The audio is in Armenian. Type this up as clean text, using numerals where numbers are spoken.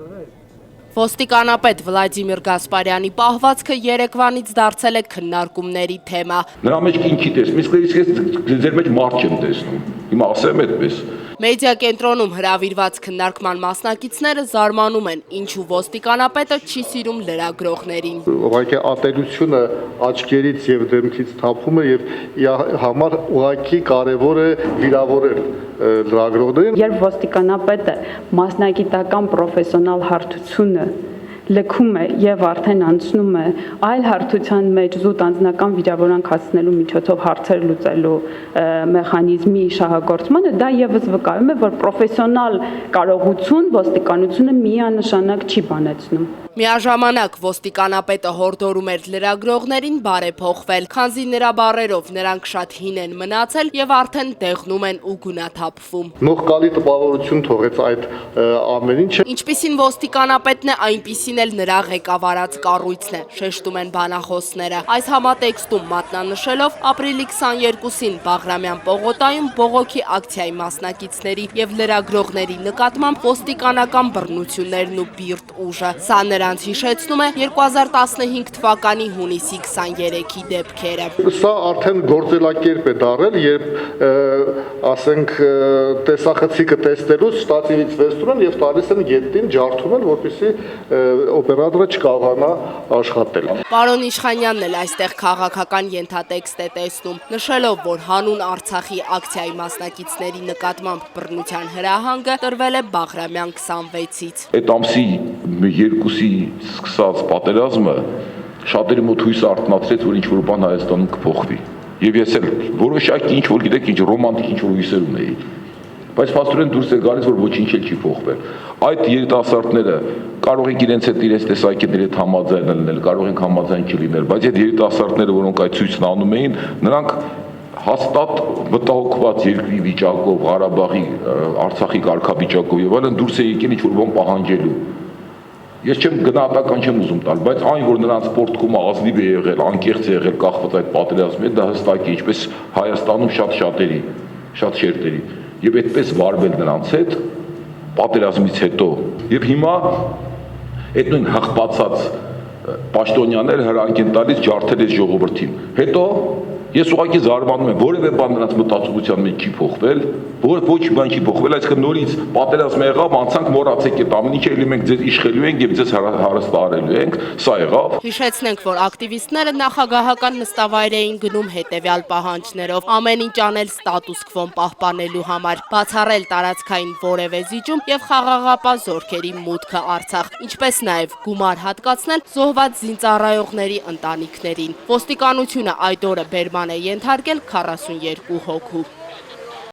Ոստիկանապետ Վլադիմիր Գասպարյանի պահվածքը երեկվանից դարձել է քննարկումների թեմա։ Նրա մեջ ինքի տեսնում, իսկ ես ձեր մեջ մարդ չեմ տեսնում։ Հիմա ասեմ այդպես։ Մեդիա կենտրոնում հրավիրված քննարկման մասնակիցները զարմանում են, ինչու ոստիկանապետը չի սիրում լրագրողներին։ Ուղղակի ատելությունը աչքերից եւ դեմքից թափում է եւ համար ուղղակի կարեւոր է վիրավորել լրագրողներին։ Երբ ոստիկանապետը մասնագիտական պրոֆեսիոնալ հարթությունը լքում է եւ արդեն անցնում է այլ հարթության մեջ զուտ անձնական վիրավորանք հասցնելու միջոցով հարցեր լուծելու մեխանիզմի շահագործմանը, դա եւս վկայում է, որ պրոֆեսիոնալ կարողություն ոստիկանությունը միանշանակ չի բանեցնում։ Միաժամանակ ոստիկանապետը հորդորում էր լրագրողներին բարեփոխվել, քանզի նրա բառերով նրանք շատ հին են մնացել եւ արդեն դեղնում են ու գունաթափվում։ Նողկալի տպավորություն թողեց այդ ամեն ինչը։ Ինչպիսին ոստիկանապետն է, այնպիսին էլ նրա ղեկավարած կառույցն է, շեշտում են բանախոսները։ Այս համատեքստում մատնանշելով ապրիլի 22-ին Բաղրամյան պողոտայում բողոքի ակցիայի մասնակիցների եւ լրագրողների նկատմամբ ոստիկանական բռնություններն ու բիրտ ուժը։ Սա նրանց հիշեցնում է 2015 թվականի հունիսի 23-ի դեպքերը։ Սա արդեն գործելակերպ է դարել, երբ ասենք տեսախցիկը տեսնելուց շտատիվից վերցնում են եւ տալիս են գետին ջարդում են, որպեսզի օպերատորը չկարողանա աշխատել։ Պարոն Իշխանյանն էլ այստեղ քաղաքական ենթատեքստ է տեսնում, նշելով, որ հանուն Արցախի ակցիայի մասնակիցների նկատմամբ բռնության հրահանգը տրվել է Բաղրամյան 26-ից։ Այդ ամսի 2-ի սկսած պատերազմը շատերի մոտ հույս արթնացրեց, որ ինչ-որ բան Հայաստանում կփոխվի։ Եվ ես էլ որոշակի ինչ-որ գիտեք, ինչ ռոմանտիկ ինչ-որ հույսեր ունեի։ Բայց փաստորեն դուրս է գալիս, որ ոչինչ էլ չի փոխվել։ Այդ երիտասարդները կարող են իրենց հետ իրենց տեսակետների հետ համաձայն լինել, կարող են համաձայն չլինել, բայց այդ երիտասարդները, որոնք այդ ցույցն անում էին, նրանք հաստատ մտահոգված երկրի վիճակով, Ղարաբաղի, Արցախի կարգավիճակով եւ այլն դուրս է եկել ինչ-որ բան պահանջելու։ Ես չեմ գնահատական չեմ ուզում տալ, բայց այն, որ նրանց սպորտկոմը ազնիվ է եղել, անկեղծ է եղել կախված այդ պատերազմից, դա հստակ է, ինչպես Հայաստանում շատ շերտերի, եւ այդպես վարվել նրանց հետ պատերազմից հետո։ Եվ հիմա այդ նույն հղբացած պաշտոնյաները հրանք են տալիս ջարդել այս ժողովրդին։ Հետո ես ուղղակի զարմանում եմ, որևէ բան նրանց մտածողության մեջ չի փոխվել, ոչ մի բան չի փոխվել, այսինքն նորից պատերազմը եղավ, անցանք մոռացեք այդ ամեն ինչը, ելի մենք ձեզ իշխելու ենք եւ ձեզ հարստարելու ենք, սա եղավ։ Հիշեցնենք, որ ակտիվիստները նախագահական նստավայր էին գնում հետևյալ պահանջներով՝ ամեն ինչ անել ստատուս քվոն պահպանելու համար, բացառել տարածքային որևէ զիջում եւ խաղաղապահ զորքերի մուտքը Արցախ, ինչպես նաեւ գումար հատկացնել զոհված զինծառայողների ընտանիքներին։ Ոստիկանությունը այդ օրը բերման է ենթարկել 42 հոգու։